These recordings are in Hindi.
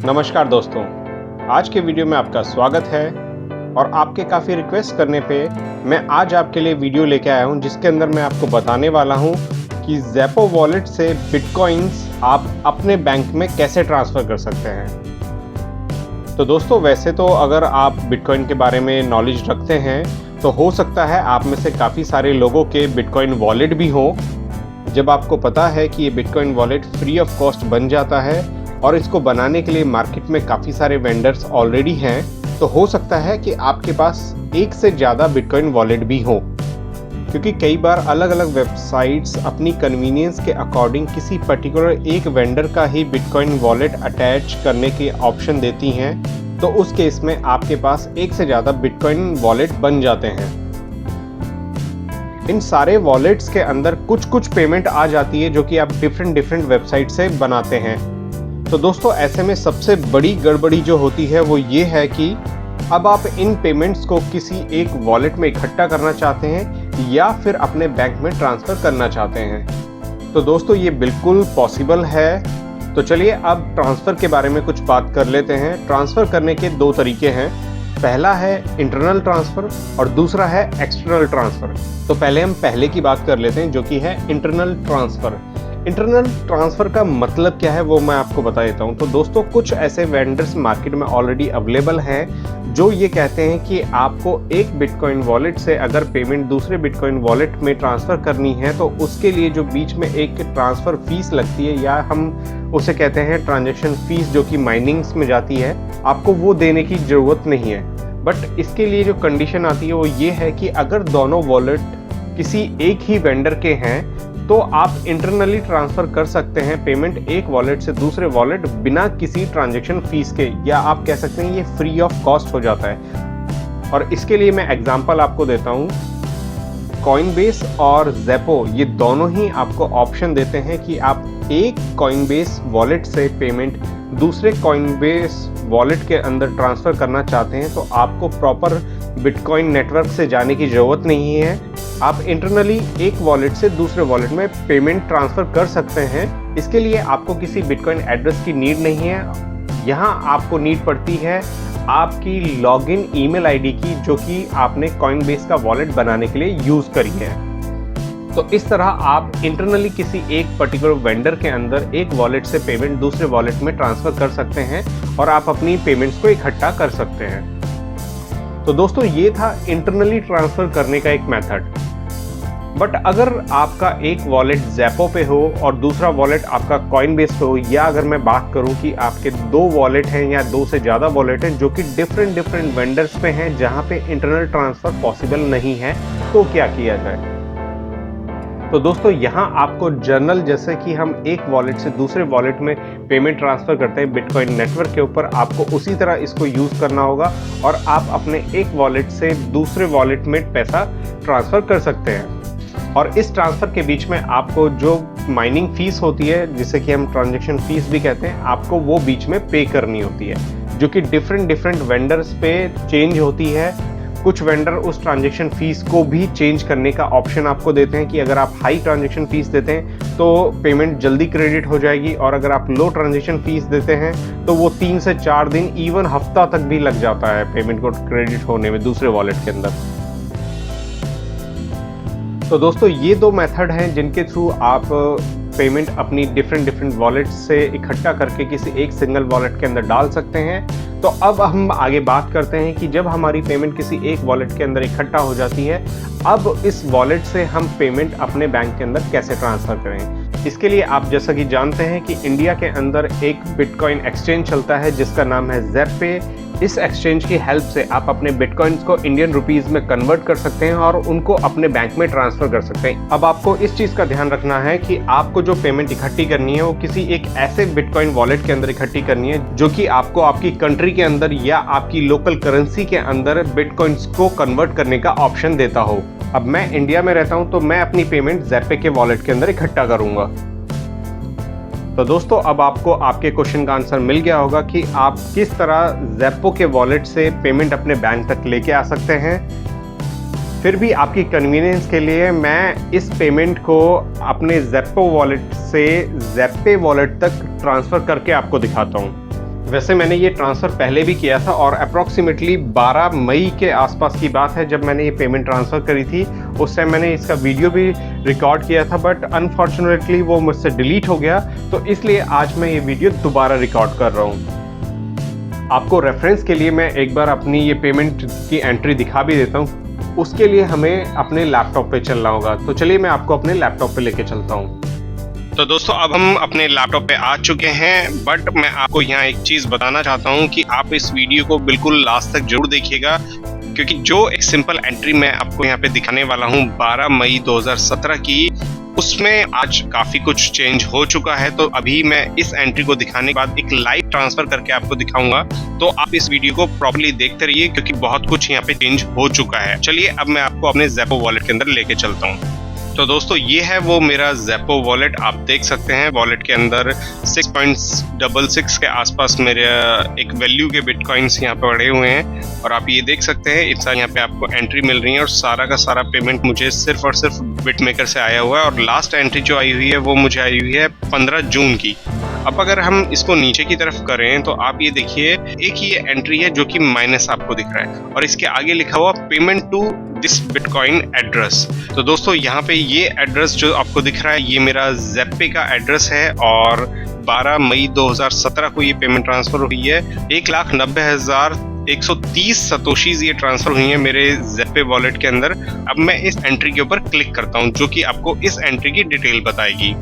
नमस्कार दोस्तों, आज के वीडियो में आपका स्वागत है और आपके काफ़ी रिक्वेस्ट करने पे मैं आज आपके लिए वीडियो लेके आया हूं जिसके अंदर मैं आपको बताने वाला हूं कि ज़ेपो वॉलेट से बिटकॉइंस आप अपने बैंक में कैसे ट्रांसफ़र कर सकते हैं। तो दोस्तों, वैसे तो अगर आप बिटकॉइन के बारे में नॉलेज रखते हैं तो हो सकता है आप में से काफ़ी सारे लोगों के बिटकॉइन वॉलेट भी हों। जब आपको पता है कि ये bitcoin wallet free of cost बन जाता है और इसको बनाने के लिए मार्केट में काफ़ी सारे वेंडर्स ऑलरेडी हैं, तो हो सकता है कि आपके पास एक से ज़्यादा बिटकॉइन वॉलेट भी हो, क्योंकि कई बार अलग अलग वेबसाइट्स अपनी कन्वीनियंस के अकॉर्डिंग किसी पर्टिकुलर एक वेंडर का ही बिटकॉइन वॉलेट अटैच करने के ऑप्शन देती हैं। तो उस केस में आपके पास एक से ज़्यादा बिटकॉइन वॉलेट बन जाते हैं। इन सारे वॉलेट्स के अंदर कुछ पेमेंट आ जाती है जो कि आप डिफरेंट वेबसाइट से बनाते हैं। तो दोस्तों, ऐसे में सबसे बड़ी गड़बड़ी जो होती है वो ये है कि अब आप इन पेमेंट्स को किसी एक वॉलेट में इकट्ठा करना चाहते हैं या फिर अपने बैंक में ट्रांसफ़र करना चाहते हैं। तो दोस्तों, ये बिल्कुल पॉसिबल है। तो चलिए अब ट्रांसफ़र के बारे में कुछ बात कर लेते हैं। ट्रांसफ़र करने के दो तरीके हैं। पहला है इंटरनल ट्रांसफ़र और दूसरा है एक्सटर्नल ट्रांसफ़र। तो पहले हम पहले की बात कर लेते हैं, जो कि है इंटरनल ट्रांसफ़र। इंटरनल ट्रांसफ़र का मतलब क्या है वो मैं आपको बता देता हूँ। तो दोस्तों, कुछ ऐसे वेंडर्स मार्केट में ऑलरेडी अवेलेबल हैं जो ये कहते हैं कि आपको एक बिटकॉइन वॉलेट से अगर पेमेंट दूसरे बिटकॉइन वॉलेट में ट्रांसफ़र करनी है तो उसके लिए जो बीच में एक ट्रांसफ़र फीस लगती है, या हम उसे कहते हैं ट्रांजैक्शन फीस, जो कि माइनिंग्स में जाती है, आपको वो देने की ज़रूरत नहीं है। बट इसके लिए जो कंडीशन आती है वो ये है कि अगर दोनों वॉलेट किसी एक ही वेंडर के हैं तो आप इंटरनली ट्रांसफ़र कर सकते हैं पेमेंट एक वॉलेट से दूसरे वॉलेट बिना किसी ट्रांजैक्शन फीस के, या आप कह सकते हैं ये फ्री ऑफ कॉस्ट हो जाता है। और इसके लिए मैं एग्जांपल आपको देता हूँ। कॉइनबेस और ज़ेपो ये दोनों ही आपको ऑप्शन देते हैं कि आप एक कॉइनबेस वॉलेट से पेमेंट दूसरे कॉइनबेस वॉलेट के अंदर ट्रांसफ़र करना चाहते हैं तो आपको प्रॉपर बिटकॉइन नेटवर्क से जाने की ज़रूरत नहीं है। आप इंटरनली एक वॉलेट से दूसरे वॉलेट में पेमेंट ट्रांसफ़र कर सकते हैं। इसके लिए आपको किसी बिटकॉइन एड्रेस की नीड नहीं है। यहाँ आपको नीड पड़ती है आपकी लॉगिन ईमेल आईडी की, जो कि आपने कॉइनबेस का वॉलेट बनाने के लिए यूज़ करी है। तो इस तरह आप इंटरनली किसी एक पर्टिकुलर वेंडर के अंदर एक वॉलेट से पेमेंट दूसरे वॉलेट में ट्रांसफ़र कर सकते हैं और आप अपनी पेमेंट्स को इकट्ठा कर सकते हैं। तो दोस्तों, ये था इंटरनली ट्रांसफ़र करने का एक मेथड। बट अगर आपका एक वॉलेट ज़ेपो पे हो और दूसरा वॉलेट आपका कॉइनबेस पे हो, या अगर मैं बात करूं कि आपके दो वॉलेट हैं या दो से ज़्यादा वॉलेट हैं जो कि डिफरेंट वेंडर्स पे हैं जहां पे इंटरनल ट्रांसफ़र पॉसिबल नहीं है, तो क्या किया जाए। तो दोस्तों, यहाँ आपको जर्नल, जैसे कि हम एक वॉलेट से दूसरे वॉलेट में पेमेंट ट्रांसफ़र करते हैं बिटकॉइन नेटवर्क के ऊपर, आपको उसी तरह इसको यूज़ करना होगा और आप अपने एक वॉलेट से दूसरे वॉलेट में पैसा ट्रांसफ़र कर सकते हैं। और इस ट्रांसफ़र के बीच में आपको जो माइनिंग फ़ीस होती है, जिसे कि हम ट्रांजैक्शन फ़ीस भी कहते हैं, आपको वो बीच में पे करनी होती है, जो कि डिफरेंट वेंडर्स पे चेंज होती है। कुछ वेंडर उस ट्रांजैक्शन फ़ीस को भी चेंज करने का ऑप्शन आपको देते हैं कि अगर आप हाई ट्रांजैक्शन फ़ीस देते हैं तो पेमेंट जल्दी क्रेडिट हो जाएगी, और अगर आप लो ट्रांजैक्शन फ़ीस देते हैं तो वो 3 से 4 दिन, इवन हफ्ता तक भी लग जाता है पेमेंट को क्रेडिट होने में दूसरे वॉलेट के अंदर। तो दोस्तों, ये दो मेथड हैं जिनके थ्रू आप पेमेंट अपनी डिफरेंट वॉलेट से इकट्ठा करके किसी एक सिंगल वॉलेट के अंदर डाल सकते हैं। तो अब हम आगे बात करते हैं कि जब हमारी पेमेंट किसी एक वॉलेट के अंदर इकट्ठा हो जाती है, अब इस वॉलेट से हम पेमेंट अपने बैंक के अंदर कैसे ट्रांसफ़र करें। इसके लिए आप जैसा कि जानते हैं कि इंडिया के अंदर एक बिटकॉइन एक्सचेंज चलता है जिसका नाम है ज़ेपे। इस एक्सचेंज की हेल्प से आप अपने बिटकॉइंस को इंडियन रुपीज़ में कन्वर्ट कर सकते हैं और उनको अपने बैंक में ट्रांसफ़र कर सकते हैं। अब आपको इस चीज़ का ध्यान रखना है कि आपको जो पेमेंट इकट्ठी करनी है वो किसी एक ऐसे बिटकॉइन वॉलेट के अंदर इकट्ठी करनी है जो कि आपको आपकी कंट्री के अंदर या आपकी लोकल करेंसी के अंदर बिटकॉइंस को कन्वर्ट करने का ऑप्शन देता हो। अब मैं इंडिया में रहता हूँ तो मैं अपनी पेमेंट ज़ेपे के वॉलेट के अंदर इकट्ठा करूँगा। तो दोस्तों, अब आपको आपके क्वेश्चन का आंसर मिल गया होगा कि आप किस तरह ज़ेपो के वॉलेट से पेमेंट अपने बैंक तक लेके आ सकते हैं। फिर भी आपकी कन्वीनियंस के लिए मैं इस पेमेंट को अपने ज़ेपो वॉलेट से ज़ेपे वॉलेट तक ट्रांसफ़र करके आपको दिखाता हूँ। वैसे मैंने ये ट्रांसफ़र पहले भी किया था और अप्रॉक्सीमेटली 12 मई के आसपास की बात है जब मैंने ये पेमेंट ट्रांसफ़र करी थी। उस टाइम मैंने इसका वीडियो भी रिकॉर्ड किया था, बट अनफॉर्चुनेटली वो मुझसे डिलीट हो गया, तो इसलिए आज मैं ये वीडियो दोबारा रिकॉर्ड कर रहा हूँ। आपको रेफरेंस के लिए मैं एक बार अपनी ये पेमेंट की एंट्री दिखा भी देता हूँ। उसके लिए हमें अपने लैपटॉप पे चलना होगा, तो चलिए मैं आपको अपने लैपटॉप पे लेके चलता हूँ। तो दोस्तों अब हम अपने लैपटॉप पे आ चुके हैं, बट मैं आपको यहाँ एक चीज़ बताना चाहता हूँ कि आप इस वीडियो को बिल्कुल लास्ट तक जरूर देखिएगा, क्योंकि जो एक सिंपल एंट्री मैं आपको यहाँ पे दिखाने वाला हूँ 12 मई 2017 की, उसमें आज काफ़ी कुछ चेंज हो चुका है। तो अभी मैं इस एंट्री को दिखाने के बाद एक लाइव ट्रांसफ़र करके आपको दिखाऊंगा, तो आप इस वीडियो को प्रॉपर्ली देखते रहिए क्योंकि बहुत कुछ यहाँ पे चेंज हो चुका है। चलिए अब मैं आपको अपने ज़ेप्पो वॉलेट के अंदर लेके चलता हूँ। तो दोस्तों ये है वो मेरा ज़ेप्पो वॉलेट, आप देख सकते हैं वॉलेट के अंदर 6.66 के आसपास मेरे एक वैल्यू के बिटकॉइंस यहाँ पे पड़े हुए हैं, और आप ये देख सकते हैं इतना यहाँ पे आपको एंट्री मिल रही है, और सारा का सारा पेमेंट मुझे सिर्फ और सिर्फ बिटमेकर से आया हुआ है। और लास्ट एंट्री जो आई हुई है वो मुझे आई हुई है 15 जून की। अब अगर हम इसको नीचे की तरफ करें तो आप ये देखिए एक ये एंट्री है जो कि माइनस आपको दिख रहा है, और इसके आगे लिखा हुआ payment to this bitcoin address. तो दोस्तों यहाँ पे ये एड्रेस जो आपको दिख रहा है ये मेरा ज़ेप्पे का एड्रेस है, और 12 मई 2017 को ये पेमेंट ट्रांसफ़र हुई है। 1,90,130 सतोशीज ये ट्रांसफ़र हुई है मेरे ज़ेप्पे वॉलेट के अंदर। अब मैं इस एंट्री के ऊपर क्लिक करता हूँ जो कि आपको इस एंट्री की डिटेल बताएगी।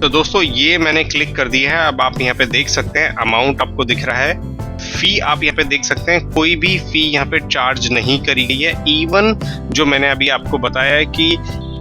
तो दोस्तों ये मैंने क्लिक कर दिया है। अब आप यहाँ पे देख सकते हैं अमाउंट आपको दिख रहा है, फी आप यहाँ पे देख सकते हैं, कोई भी फी यहाँ पे चार्ज नहीं करी गई है। इवन जो मैंने अभी आपको बताया है कि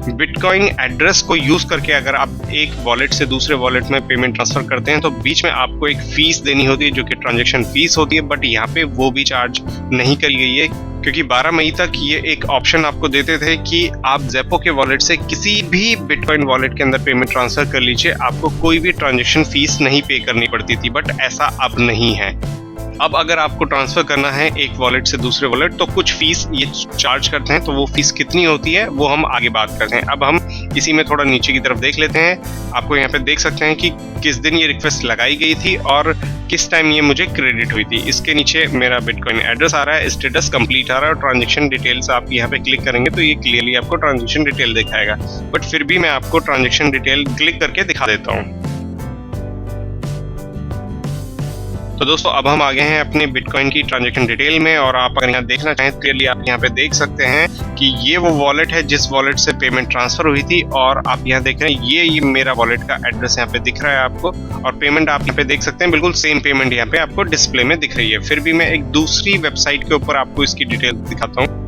बिटकॉइन एड्रेस को यूज करके अगर आप एक वॉलेट से दूसरे वॉलेट में पेमेंट ट्रांसफर करते हैं तो बीच में आपको एक फीस देनी होती है जो कि ट्रांजैक्शन फीस होती है, बट यहाँ पे वो भी चार्ज नहीं करी गई है, क्योंकि 12 मई तक ये एक ऑप्शन आपको देते थे कि आप ज़ेप्पो के वॉलेट से किसी भी बिटकॉइन वॉलेट के अंदर पेमेंट ट्रांसफर कर लीजिए, आपको कोई भी ट्रांजैक्शन फीस नहीं पे करनी पड़ती थी, बट ऐसा अब नहीं है। अब अगर आपको ट्रांसफ़र करना है एक वॉलेट से दूसरे वॉलेट तो कुछ फीस ये चार्ज करते हैं, तो वो फीस कितनी होती है वो हम आगे बात करते हैं। अब हम इसी में थोड़ा नीचे की तरफ देख लेते हैं। आपको यहाँ पे देख सकते हैं कि किस दिन ये रिक्वेस्ट लगाई गई थी और किस टाइम ये मुझे क्रेडिट हुई थी। इसके नीचे मेरा बिटकॉइन एड्रेस आ रहा है, स्टेटस कंप्लीट आ रहा है, और ट्रांजेक्शन डिटेल्स आप यहाँ पे क्लिक करेंगे तो ये क्लियरली आपको ट्रांजेक्शन डिटेल दिखाएगा, बट फिर भी मैं आपको ट्रांजेक्शन डिटेल क्लिक करके दिखा देता हूँ। तो दोस्तों अब हम आ गए हैं अपने बिटकॉइन की ट्रांजैक्शन डिटेल में, और आप अगर यहाँ देखना चाहें क्लियरली आप यहाँ पे देख सकते हैं कि ये वो वॉलेट है जिस वॉलेट से पेमेंट ट्रांसफर हुई थी, और आप यहाँ देख रहे हैं ये मेरा वॉलेट का एड्रेस यहाँ पे दिख रहा है आपको, और पेमेंट आप यहाँ पे देख सकते हैं बिल्कुल सेम पेमेंट यहाँ पे आपको डिस्प्ले में दिख रही है। फिर भी मैं एक दूसरी वेबसाइट के ऊपर आपको इसकी डिटेल दिखाता हूँ।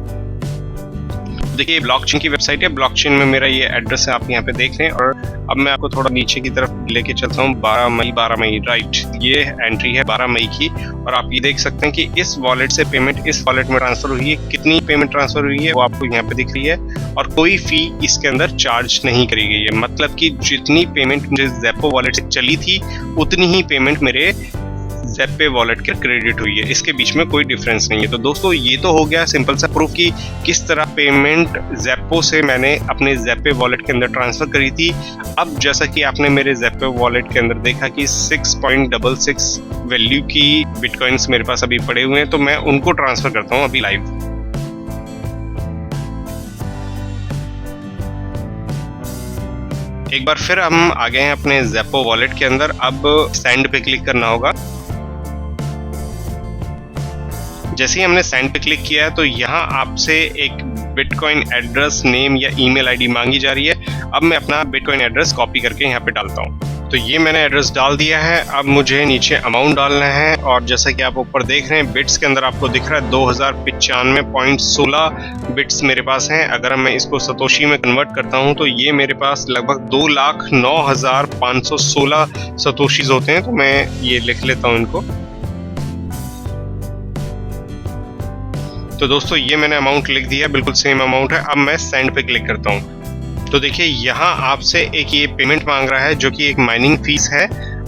देखिए ब्लॉकचेन की वेबसाइट है, ब्लॉकचेन में मेरा ये एड्रेस है, आप यहाँ पे देख रहे हैं। और अब मैं आपको थोड़ा नीचे की तरफ लेके चलता हूँ। 12 मई राइट, ये एंट्री है 12 मई की, और आप ये देख सकते हैं कि इस वॉलेट से पेमेंट इस वॉलेट में ट्रांसफर हुई है, कितनी पेमेंट ट्रांसफर हुई है वो आपको यहाँ पे दिख रही है, और कोई फी इसके अंदर चार्ज नहीं करी गई है। मतलब कि जितनी पेमेंट मुझे ज़ेप्पो वॉलेट से चली थी उतनी ही पेमेंट मेरे ज़ेप्पे वॉलेट के क्रेडिट हुई है, इसके बीच में कोई डिफरेंस नहीं है। तो दोस्तों ये तो हो गया सिंपल सा प्रूफ कि किस तरह पेमेंट ज़ेप्पो से मैंने अपने ज़ेप्पे वॉलेट के अंदर ट्रांसफ़र करी थी। अब जैसा कि आपने मेरे ज़ेप्पे वॉलेट के अंदर देखा कि 6.66 वैल्यू की बिटकॉइंस मेरे पास अभी पड़े हुए हैं, तो मैं उनको ट्रांसफ़र करता हूँ अभी लाइव। एक बार फिर हम आ गए हैं अपने ज़ेप्पो वॉलेट के अंदर। अब सेंड पे क्लिक करना होगा। जैसे ही हमने सेंड पे क्लिक किया है तो यहाँ आपसे एक बिटकॉइन एड्रेस, नेम या ईमेल आईडी मांगी जा रही है। अब मैं अपना बिटकॉइन एड्रेस कॉपी करके यहाँ पे डालता हूँ। तो ये मैंने एड्रेस डाल दिया है। अब मुझे नीचे अमाउंट डालना है, और जैसा कि आप ऊपर देख रहे हैं बिट्स के अंदर आपको दिख रहा है 2095.16 बिट्स मेरे पास हैं। अगर मैं इसको सतोशी में कन्वर्ट करता हूँ तो ये मेरे पास लगभग 2,09,516 सतोशीज होते हैं। तो मैं ये लिख लेता हूँ इनको। तो दोस्तों ये मैंने अमाउंट लिख दिया, बिल्कुल सेम अमाउंट है। अब मैं सेंड पे क्लिक करता हूँ। तो देखिए यहाँ आपसे एक ये पेमेंट मांग रहा है जो कि एक माइनिंग फीस है,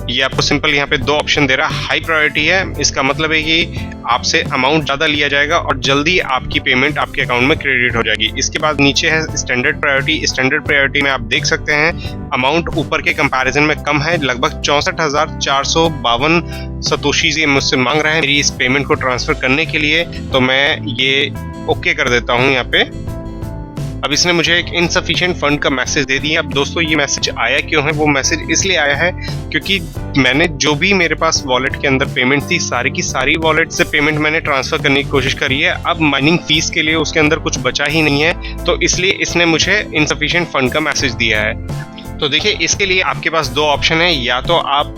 ये आपको सिंपल यहाँ पे 2 ऑप्शन दे रहा है। हाई प्रायोरिटी है, इसका मतलब है कि आपसे अमाउंट ज़्यादा लिया जाएगा और जल्दी आपकी पेमेंट आपके अकाउंट में क्रेडिट हो जाएगी। इसके बाद नीचे है स्टैंडर्ड प्रायोरिटी। स्टैंडर्ड प्रायोरिटी में आप देख सकते हैं अमाउंट ऊपर के कंपैरिजन में कम है, लगभग 64,452 सतोशीज़ ये मुझसे मांग रहे हैं मेरी इस पेमेंट को ट्रांसफ़र करने के लिए। तो मैं ये ओके कर देता हूँ यहाँ पे। अब इसने मुझे एक इनसफिशिएंट फंड का मैसेज दे दिया। अब दोस्तों ये मैसेज आया क्यों है? वो मैसेज इसलिए आया है क्योंकि मैंने जो भी मेरे पास वॉलेट के अंदर पेमेंट थी, सारी की सारी वॉलेट से पेमेंट मैंने ट्रांसफ़र करने की कोशिश करी है। अब माइनिंग फीस के लिए उसके अंदर कुछ बचा ही नहीं है, तो इसलिए इसने मुझे इनसफिशिएंट फंड का मैसेज दिया है। तो देखिए, इसके लिए आपके पास 2 ऑप्शन है, या तो आप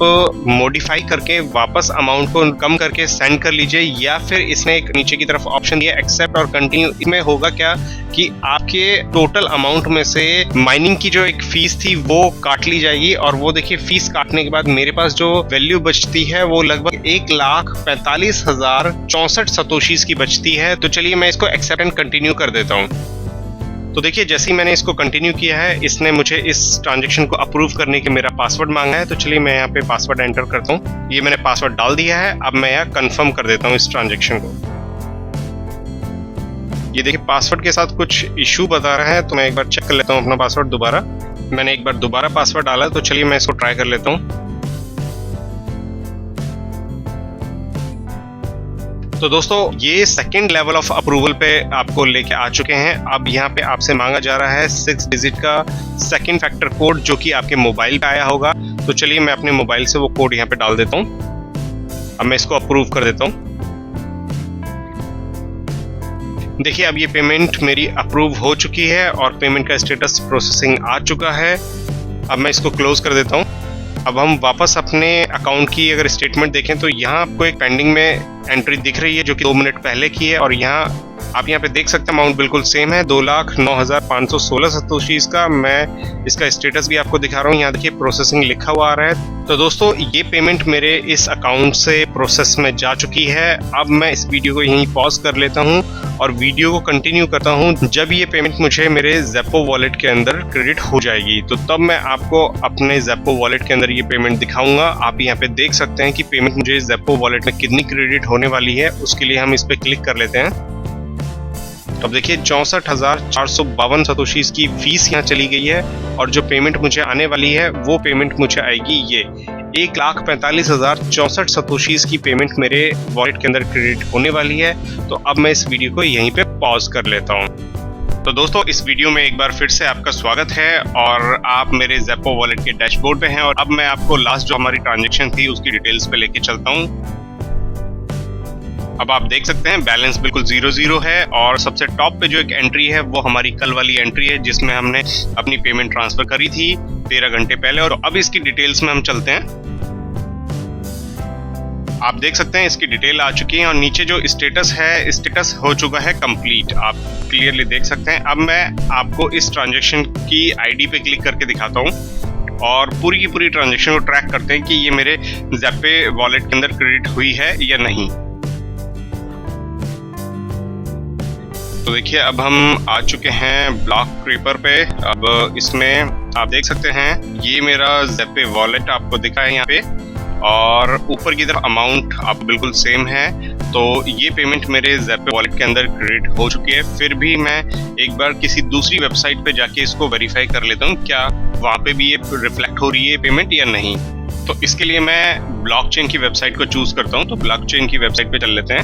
मॉडिफाई करके वापस अमाउंट को कम करके सेंड कर लीजिए, या फिर इसने एक नीचे की तरफ ऑप्शन दिया एक्सेप्ट और कंटिन्यू। इसमें होगा क्या कि आपके टोटल अमाउंट में से माइनिंग की जो एक फीस थी वो काट ली जाएगी, और वो देखिए फीस काटने के बाद मेरे पास जो वैल्यू बचती है वो लगभग 1,45,064 सतोशीज की बचती है। तो चलिए मैं इसको एक्सेप्ट एंड कंटिन्यू कर देता हूँ। तो देखिए, जैसे ही मैंने इसको कंटिन्यू किया है, इसने मुझे इस ट्रांजैक्शन को अप्रूव करने के मेरा पासवर्ड मांगा है। तो चलिए मैं यहाँ पे पासवर्ड एंटर करता हूँ। ये मैंने पासवर्ड डाल दिया है। अब मैं यहाँ कंफर्म कर देता हूँ इस ट्रांजैक्शन को। ये देखिए पासवर्ड के साथ कुछ इशू बता रहा है, तो मैं एक बार चेक कर लेता हूँ अपना पासवर्ड दोबारा। मैंने एक बार दोबारा पासवर्ड डाला, तो चलिए मैं इसको ट्राई कर लेता हूँ। तो दोस्तों ये सेकंड लेवल ऑफ अप्रूवल पे आपको लेके आ चुके हैं। अब यहाँ पे आपसे मांगा जा रहा है 6 डिजिट का सेकंड फैक्टर कोड, जो कि आपके मोबाइल पे आया होगा। तो चलिए मैं अपने मोबाइल से वो कोड यहाँ पे डाल देता हूँ। अब मैं इसको अप्रूव कर देता हूँ। देखिए, अब ये पेमेंट मेरी अप्रूव हो चुकी है और पेमेंट का स्टेटस प्रोसेसिंग आ चुका है। अब मैं इसको क्लोज कर देता हूँ। अब हम वापस अपने अकाउंट की अगर स्टेटमेंट देखें तो यहाँ आपको एक पेंडिंग में एंट्री दिख रही है जो कि 2 मिनट पहले की है, और यहाँ आप यहाँ पे देख सकते हैं अमाउंट बिल्कुल सेम है, 2,09,516 सतोशीज का। मैं इसका स्टेटस भी आपको दिखा रहा हूँ। यहाँ देखिए प्रोसेसिंग लिखा हुआ आ रहा है। तो दोस्तों ये पेमेंट मेरे इस अकाउंट से प्रोसेस में जा चुकी है। अब मैं इस वीडियो को यहीं पॉज कर लेता हूँ और वीडियो को कंटिन्यू करता हूँ। जब ये पेमेंट मुझे मेरे ज़ेप्टो वॉलेट के अंदर क्रेडिट हो जाएगी, तो तब मैं आपको अपने ज़ेप्टो वॉलेट के अंदर ये पेमेंट दिखाऊंगा। आप यहाँ पे देख सकते हैं कि पेमेंट मुझे ज़ेप्टो वॉलेट में कितनी क्रेडिट होने वाली है। उसके लिए हम इस पर क्लिक कर लेते हैं। तो अब देखिए 64,452 सतोशीज की फीस यहाँ चली गई है, और जो पेमेंट मुझे आने वाली है वो पेमेंट मुझे आएगी ये 1,45,064 सतोशीज की पेमेंट मेरे वॉलेट के अंदर क्रेडिट होने वाली है। तो अब मैं इस वीडियो को यहीं पे पॉज कर लेता हूँ। तो दोस्तों इस वीडियो में एक बार फिर से आपका स्वागत है, और आप मेरे ज़ेप्टो वॉलेट के डैशबोर्ड पे हैं। और अब मैं आपको लास्ट जो हमारी ट्रांजैक्शन थी उसकी डिटेल्स पे लेके चलता हूँ। अब आप देख सकते हैं बैलेंस बिल्कुल 0 है, और सबसे टॉप पे जो एक एंट्री है वो हमारी कल वाली एंट्री है जिसमें हमने अपनी पेमेंट ट्रांसफर करी थी 13 घंटे पहले। और अब इसकी डिटेल्स में हम चलते हैं। आप देख सकते हैं इसकी डिटेल आ चुकी है, और नीचे जो स्टेटस है, स्टेटस हो चुका है कंप्लीट, आप क्लियरली देख सकते हैं। अब मैं आपको इस ट्रांजैक्शन की आईडी पे क्लिक करके दिखाता हूँ, और पूरी की पूरी ट्रांजैक्शन को ट्रैक करते हैं कि ये मेरे ज़ेप्टो वॉलेट के अंदर क्रेडिट हुई है या नहीं। तो देखिए अब हम आ चुके हैं ब्लॉक क्रीपर पे। अब इसमें आप देख सकते हैं ये मेरा ज़ेप्टो वॉलेट आपको दिखा है यहाँ पे, और ऊपर की तरफ अमाउंट आप बिल्कुल सेम है। तो ये पेमेंट मेरे ज़ेप्टो वॉलेट के अंदर क्रेडिट हो चुकी है। फिर भी मैं एक बार किसी दूसरी वेबसाइट पे जाके इसको वेरीफाई कर लेता हूँ क्या वहाँ पे भी ये रिफ्लेक्ट हो रही है पेमेंट या नहीं। तो इसके लिए मैं ब्लॉकचेन की वेबसाइट को चूज़ करता हूँ। तो ब्लॉकचेन की वेबसाइट पे चल लेते हैं।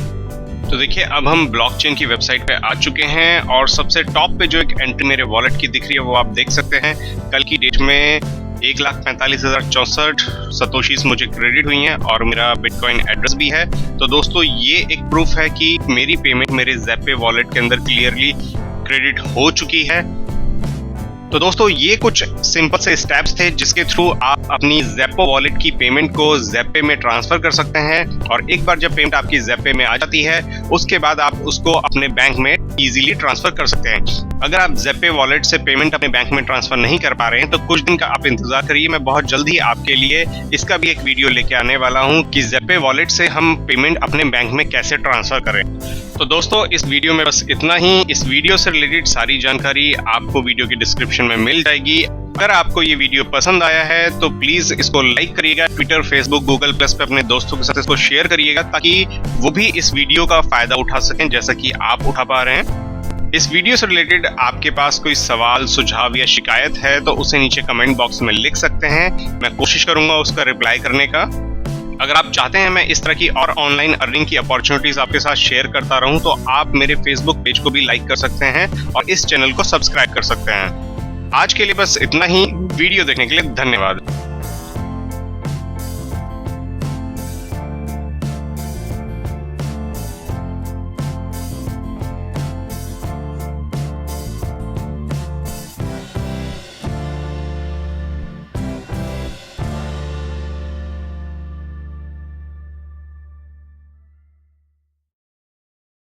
तो देखिए अब हम ब्लॉकचेन की वेबसाइट पे आ चुके हैं, और सबसे टॉप पे जो एक एंट्री मेरे वॉलेट की दिख रही है वो आप देख सकते हैं। कल की डेट में 1,45,064 सतोशीज मुझे क्रेडिट हुई हैं, और मेरा बिटकॉइन एड्रेस भी है। तो दोस्तों ये एक प्रूफ है कि मेरी पेमेंट मेरे ज़ेप्टो वॉलेट के अंदर क्लियरली क्रेडिट हो चुकी है। तो दोस्तों ये कुछ सिंपल से स्टेप्स थे जिसके थ्रू आप अपनी ज़ेप्टो वॉलेट की पेमेंट को ज़ेप्टो में ट्रांसफर कर सकते हैं, और एक बार जब पेमेंट आपकी ज़ेप्टो में आ जाती है उसके बाद आप उसको अपने बैंक में इजीली ट्रांसफर कर सकते हैं। अगर आप ज़ेप्टो वॉलेट से पेमेंट अपने बैंक में ट्रांसफर नहीं कर पा रहे हैं तो कुछ दिन का आप इंतजार करिए। मैं बहुत जल्दी आपके लिए इसका भी एक वीडियो लेके आने वाला हूँ कि ज़ेप्टो वॉलेट से हम पेमेंट अपने बैंक में कैसे ट्रांसफर करें। तो दोस्तों इस वीडियो में बस इतना ही। इस वीडियो से रिलेटेड सारी जानकारी आपको वीडियो की डिस्क्रिप्शन में मिल जाएगी। अगर आपको ये वीडियो पसंद आया है तो प्लीज इसको लाइक करिएगा, ट्विटर, फेसबुक, गूगल प्लस पे अपने दोस्तों के साथ इसको शेयर करिएगा ताकि वो भी इस वीडियो का फायदा उठा सकें जैसा कि आप उठा पा रहे हैं। इस वीडियो से रिलेटेड आपके पास कोई सवाल, सुझाव या शिकायत है तो उसे नीचे कमेंट बॉक्स में लिख सकते हैं, मैं कोशिश करूंगा उसका रिप्लाई करने का। अगर आप चाहते हैं मैं इस तरह की और ऑनलाइन अर्निंग की अपॉर्चुनिटीज आपके साथ शेयर करता रहूं तो आप मेरे फेसबुक पेज को भी लाइक कर सकते हैं और इस चैनल को सब्सक्राइब कर सकते हैं। आज के लिए बस इतना ही। वीडियो देखने के लिए धन्यवाद।